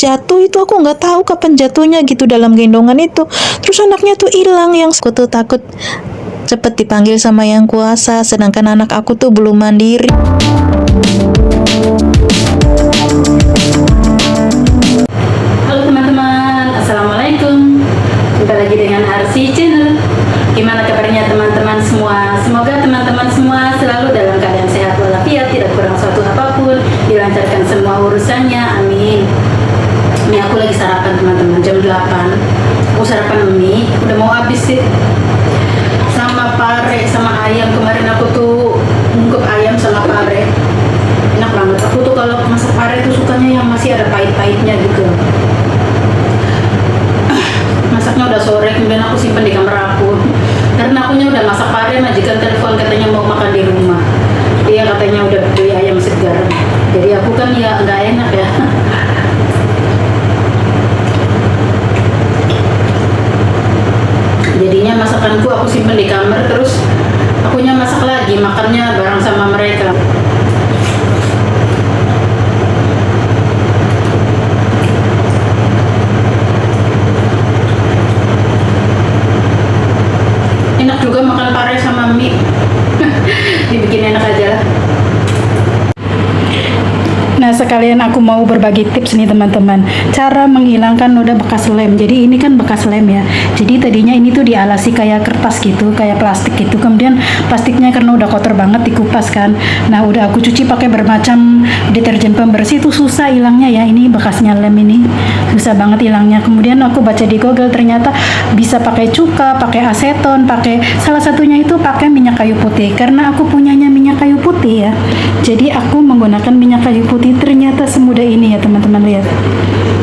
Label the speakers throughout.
Speaker 1: jatuh itu aku nggak tahu kapan jatuhnya gitu dalam gendongan itu. Terus anaknya tuh hilang, yang aku tuh takut cepet dipanggil sama yang kuasa, sedangkan anak aku tuh belum mandiri.
Speaker 2: Halo teman-teman, Assalamualaikum. Jumpa lagi dengan Arsi Channel. Gimana kabarnya teman-teman semua? Semoga teman-teman semua selalu dalam keadaan sehat walafiat, tidak kurang suatu apapun, dilancarkan semua urusannya, amin. Ini aku lagi sarapan teman-teman, jam 8. Aku sarapan mie, udah mau habis sih. Sama pare, sama ayam. Kemarin aku tuh ungkep ayam sama pare. Enak banget. Aku tuh kalau masak pare tuh sukanya yang masih ada pahit-pahitnya gitu. Masaknya udah sore, kemudian aku simpen di kamar aku. Karena akunya udah masak pare, majikan telepon katanya mau makan di rumah. Dia katanya udah beli ayam segar. Jadi aku kan ya nggak enak ya. Jadinya masakanku aku simpen di kamar, terus akunya masak lagi, makannya bareng sama mereka. Enak juga makan pare sama mie. Dibikin enak aja lah. Nah, sekalian aku mau berbagi tips nih teman-teman, cara menghilangkan noda bekas lem. Jadi ini kan bekas lem ya, jadi tadinya ini tuh dialasi kayak kertas gitu, kayak plastik gitu, kemudian plastiknya karena udah kotor banget dikupas kan. Nah, udah aku cuci pakai bermacam deterjen pembersih, itu susah hilangnya ya. Ini bekasnya lem ini susah banget hilangnya. Kemudian aku baca di Google, ternyata bisa pakai cuka, pakai aseton, pakai salah satunya itu pakai minyak kayu putih. Karena aku punyanya minyak kayu putih ya, jadi aku menggunakan minyak kayu putih. Ternyata semudah ini ya teman-teman, lihat.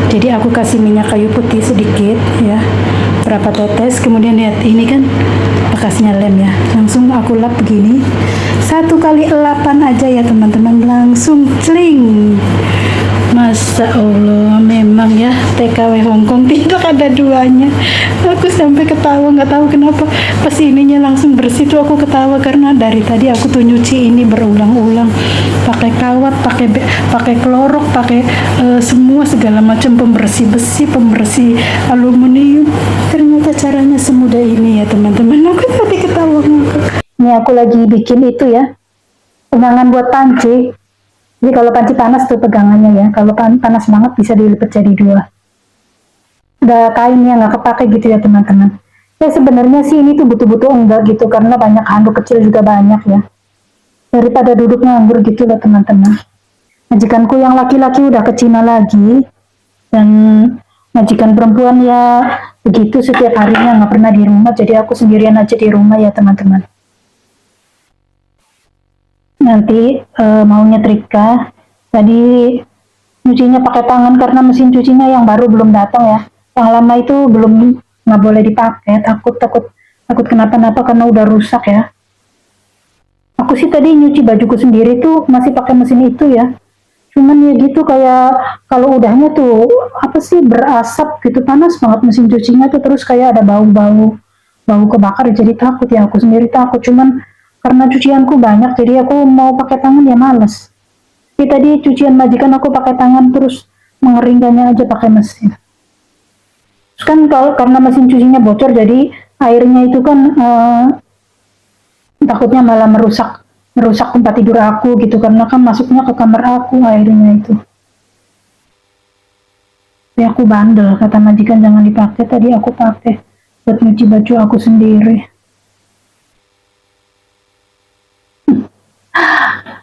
Speaker 2: Jadi aku kasih minyak kayu putih sedikit ya, berapa tetes, kemudian lihat ini kan bekasnya lem ya, langsung aku lap begini, 1 kali elapan aja ya teman-teman, langsung cling. Masya Allah, memang ya TKW Hongkong tidak ada duanya. Aku sampai ketawa, nggak tahu kenapa pas ininya langsung bersih tuh aku ketawa, karena dari tadi aku tuh nyuci ini berulang-ulang pakai kawat, pakai klorok, pakai semua segala macam pembersih besi, pembersih aluminium. Ternyata caranya semudah ini ya teman-teman. Aku tadi ketawa ngakak. Ini aku lagi bikin itu ya, pegangan buat panci. Jadi kalau panci panas tuh pegangannya ya, kalau panas banget bisa dilipat jadi 2. Udah kain yang nggak kepake gitu ya teman-teman. Ya sebenarnya sih ini tuh butuh-butuh enggak gitu, karena banyak handuk kecil juga banyak ya. Daripada duduk nganggur gitu lah teman-teman. Majikanku yang laki-laki udah ke Cina lagi, dan majikan perempuan ya begitu setiap harinya, nggak pernah di rumah, jadi aku sendirian aja di rumah ya teman-teman. Nanti mau nyetrika, tadi nyucinya pakai tangan karena mesin cucinya yang baru belum datang ya, yang lama itu belum, nggak boleh dipakai, takut kenapa-napa karena udah rusak ya. Aku sih tadi nyuci bajuku sendiri tuh masih pakai mesin itu ya, cuman ya gitu kayak kalau udahnya tuh apa sih berasap gitu, panas banget mesin cucinya tuh, terus kayak ada bau kebakar, jadi takut ya, aku sendiri takut. Cuman karena cucianku banyak, jadi aku mau pakai tangan ya males. Jadi tadi cucian majikan aku pakai tangan, terus mengeringkannya aja pakai mesin. Terus kan kalau karena mesin cucinya bocor, jadi airnya itu kan takutnya malah merusak tempat tidur aku gitu, karena kan masuknya ke kamar aku airnya itu. Tapi aku bandel, kata majikan jangan dipakai, tadi aku pakai buat nyuci baju aku sendiri.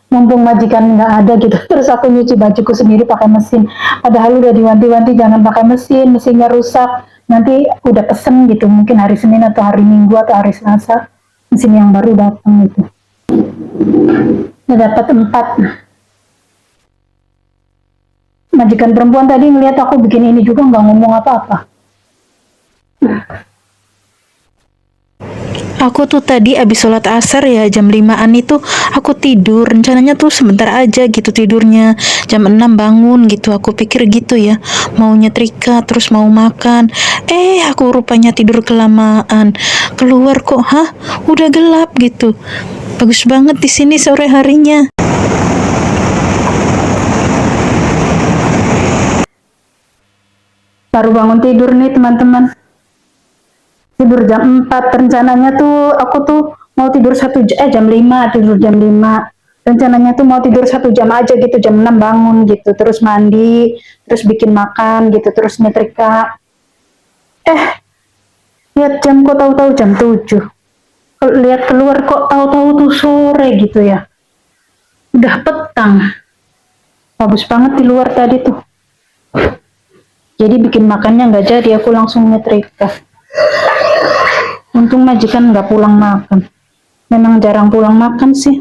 Speaker 2: Mumpung majikan nggak ada gitu, terus aku nyuci bajuku sendiri pakai mesin, padahal udah diwanti-wanti jangan pakai mesinnya rusak, nanti udah pesen gitu, mungkin hari Senin atau hari Minggu atau hari Selasa mesin yang baru datang gitu. Udah dapat 4. Majikan perempuan tadi ngeliat aku bikin ini juga nggak ngomong apa-apa.
Speaker 1: Aku tuh tadi abis sholat asar ya, jam 5-an itu aku tidur, rencananya tuh sebentar aja gitu tidurnya, jam 6 bangun gitu, aku pikir gitu ya, mau nyetrika terus mau makan, aku rupanya tidur kelamaan, keluar kok udah gelap gitu. Bagus banget di sini sore harinya.
Speaker 2: Baru bangun tidur nih teman-teman. Tidur jam 4. Rencananya tuh aku tuh mau tidur jam 5, tidur jam 5. Rencananya tuh mau tidur 1 jam aja gitu, jam 6 bangun gitu, terus mandi, terus bikin makan gitu, terus nyetrika. Lihat jam kok tahu-tahu jam 7. Lihat keluar kok tahu-tahu tuh sore gitu ya. Udah petang. Bagus banget di luar tadi tuh. Jadi bikin makannya nggak jadi, aku langsung nyetrika. Untung majikan nggak pulang makan. Memang jarang pulang makan sih.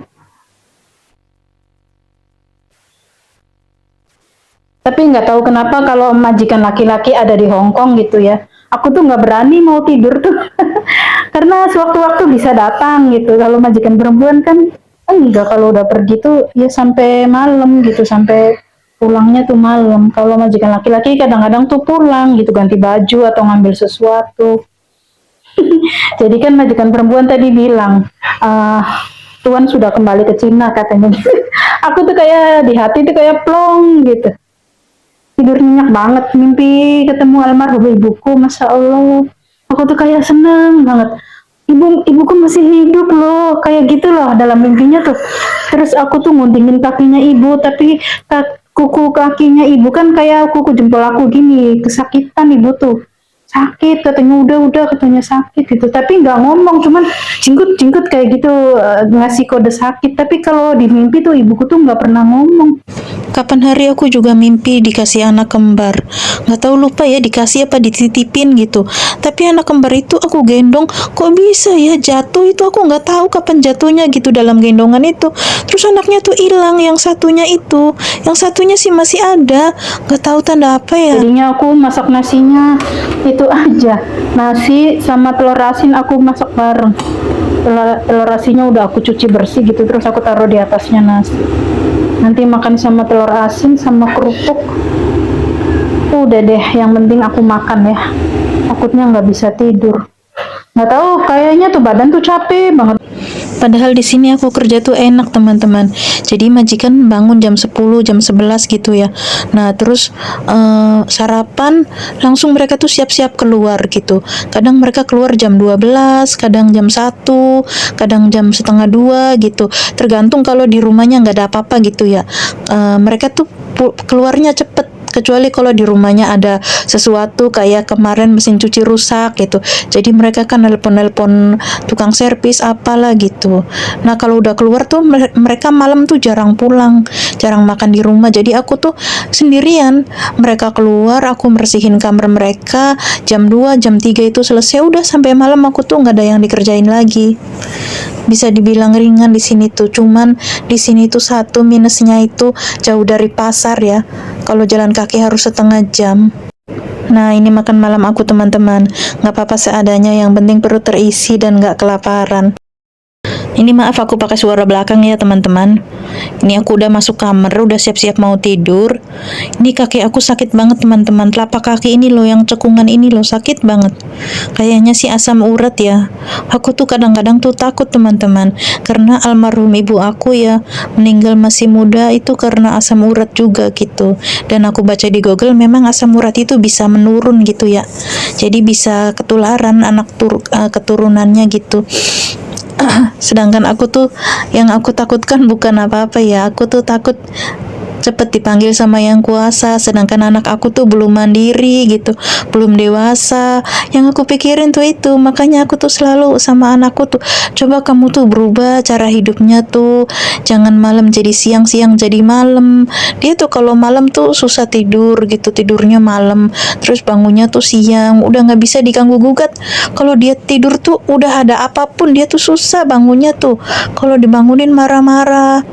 Speaker 2: Tapi nggak tahu kenapa kalau majikan laki-laki ada di Hong Kong gitu ya, aku tuh nggak berani mau tidur tuh. Karena sewaktu-waktu bisa datang gitu. Kalau majikan perempuan kan enggak, kalau udah pergi tuh ya sampai malam gitu, sampai pulangnya tuh malam. Kalau majikan laki-laki kadang-kadang tuh pulang gitu, ganti baju atau ngambil sesuatu. Jadi kan majikan perempuan tadi bilang, Tuan sudah kembali ke Cina katanya gitu. Aku tuh kayak di hati tuh kayak plong gitu. Tidur nyenyak banget, mimpi ketemu almarhum ibuku, masya Allah. Aku tuh kayak seneng banget. Ibuku masih hidup loh, kayak gitu loh dalam mimpinya tuh. Terus aku tuh nguntingin kakinya ibu, tapi kuku kakinya ibu kan kayak kuku jempol aku gini, kesakitan ibu tuh. Sakit katanya, udah katanya sakit gitu, tapi nggak ngomong, cuman jingkut kayak gitu, ngasih kode sakit. Tapi kalau di mimpi tuh ibuku tuh nggak pernah ngomong.
Speaker 1: Kapan hari aku juga mimpi dikasih anak kembar. Nggak tahu, lupa ya dikasih apa dititipin gitu. Tapi anak kembar itu aku gendong, kok bisa ya jatuh, itu aku nggak tahu kapan jatuhnya gitu dalam gendongan itu. Terus anaknya tuh hilang, yang satunya itu, yang satunya sih masih ada. Nggak tahu tanda apa ya.
Speaker 2: Jadinya aku masak nasinya itu aja, nasi sama telur asin aku masak bareng. Telur asinnya udah aku cuci bersih gitu, terus aku taruh di atasnya nasi. Nanti makan sama telur asin sama kerupuk. Udah deh, yang penting aku makan ya. Takutnya nggak bisa tidur. Nggak tahu, kayaknya tuh badan tuh capek banget.
Speaker 1: Padahal di sini aku kerja tuh enak teman-teman. Jadi majikan bangun jam 10, jam 11 gitu ya. Nah terus sarapan langsung mereka tuh siap-siap keluar gitu. Kadang mereka keluar jam 12, kadang jam 1, kadang jam setengah 2 gitu. Tergantung kalau di rumahnya nggak ada apa-apa gitu ya. Mereka tuh keluarnya cepet. Kecuali kalau di rumahnya ada sesuatu kayak kemarin mesin cuci rusak gitu. Jadi mereka kan nelpon tukang servis apalah gitu. Nah kalau udah keluar tuh mereka malam tuh jarang pulang, jarang makan di rumah. Jadi aku tuh sendirian. Mereka keluar, aku bersihin kamar mereka. Jam 2, jam 3 itu selesai, udah sampai malam aku tuh nggak ada yang dikerjain lagi. Bisa dibilang ringan di sini tuh. Cuman di sini tuh satu minusnya itu jauh dari pasar ya. Kalau jalan kaki harus setengah jam. Nah ini makan malam aku teman-teman, nggak apa-apa seadanya, yang penting perut terisi dan nggak kelaparan. Ini maaf aku pakai suara belakang ya teman-teman. Ini aku udah masuk kamar, udah siap-siap mau tidur. Ini kaki aku sakit banget teman-teman. Telapak kaki ini loh, yang cekungan ini loh, sakit banget. Kayaknya sih asam urat ya. Aku tuh kadang-kadang tuh takut teman-teman. Karena almarhum ibu aku ya meninggal masih muda itu karena asam urat juga gitu. Dan aku baca di Google memang asam urat itu bisa menurun gitu ya. Jadi bisa ketularan anak keturunannya gitu. Sedangkan aku tuh, yang aku takutkan bukan apa-apa ya, aku tuh takut cepet dipanggil sama yang kuasa, sedangkan anak aku tuh belum mandiri gitu, belum dewasa. Yang aku pikirin tuh itu, makanya aku tuh selalu sama anakku tuh, coba kamu tuh berubah cara hidupnya tuh, jangan malam jadi siang, siang jadi malam. Dia tuh kalau malam tuh susah tidur gitu, tidurnya malam, terus bangunnya tuh siang, udah nggak bisa diganggu gugat. Kalau dia tidur tuh udah ada apapun dia tuh susah bangunnya tuh, kalau dibangunin marah-marah.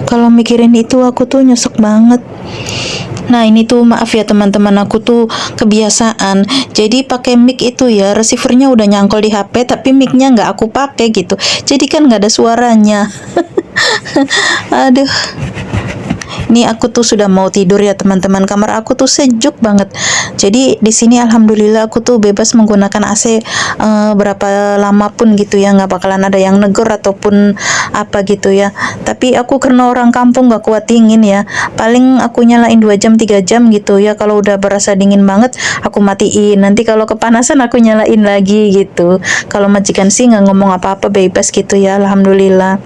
Speaker 1: Kalau mikirin itu aku tuh nyesek banget. Nah ini tuh maaf ya teman-teman, aku tuh kebiasaan. Jadi pakai mic itu ya, receivernya udah nyangkol di HP, tapi micnya nggak aku pakai gitu. Jadi kan nggak ada suaranya. Aduh. Ini aku tuh sudah mau tidur ya teman-teman. Kamar aku tuh sejuk banget. Jadi di sini alhamdulillah aku tuh bebas menggunakan AC berapa lama pun gitu ya, nggak bakalan ada yang negor ataupun apa gitu ya. Tapi aku karena orang kampung nggak kuat dingin ya, paling aku nyalain 2 jam 3 jam gitu ya. Kalau udah berasa dingin banget aku matiin, nanti kalau kepanasan aku nyalain lagi gitu. Kalau majikan sih nggak ngomong apa-apa, bebas gitu ya, alhamdulillah.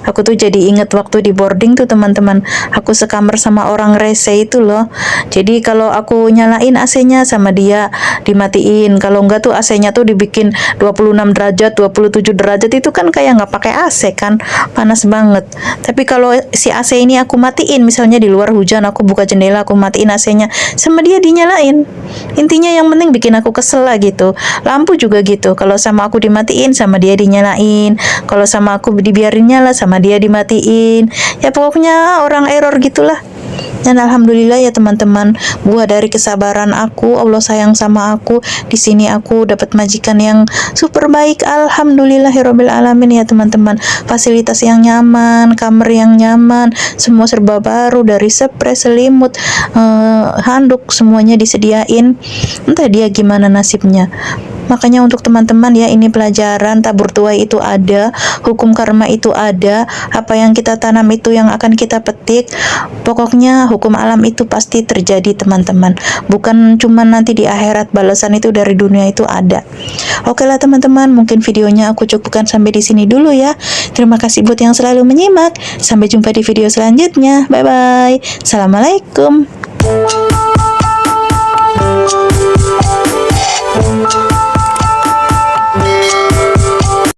Speaker 1: Aku tuh jadi inget waktu di boarding tuh teman-teman, aku sekamar sama orang rese itu loh. Jadi kalau aku nyalain AC-nya sama dia dimatiin, kalau enggak tuh AC-nya tuh dibikin 26 derajat 27 derajat, itu kan kayak nggak pakai AC kan, panas banget. Tapi kalau si AC ini aku matiin, misalnya di luar hujan aku buka jendela aku matiin AC-nya, sama dia dinyalain. Intinya yang penting bikin aku kesel lah gitu. Lampu juga gitu, kalau sama aku dimatiin sama dia dinyalain, kalau sama aku dibiarin nyala sama dia dimatiin. Ya pokoknya orang error gitulah. Dan alhamdulillah ya teman-teman, buah dari kesabaran aku, Allah sayang sama aku. Di sini aku dapat majikan yang super baik, alhamdulillahirabbil alamin ya teman-teman. Fasilitas yang nyaman, kamar yang nyaman, semua serba baru, dari spray, selimut, handuk, semuanya disediain. Entah dia gimana nasibnya. Makanya untuk teman-teman ya, ini pelajaran, tabur tuai itu ada, hukum karma itu ada, apa yang kita tanam itu yang akan kita petik. Pokoknya hukum alam itu pasti terjadi teman-teman, bukan cuma nanti di akhirat, balasan itu dari dunia itu ada. Oke lah teman-teman, mungkin videonya aku cukupkan sampai di sini dulu ya. Terima kasih buat yang selalu menyimak, sampai jumpa di video selanjutnya. Bye bye, assalamualaikum.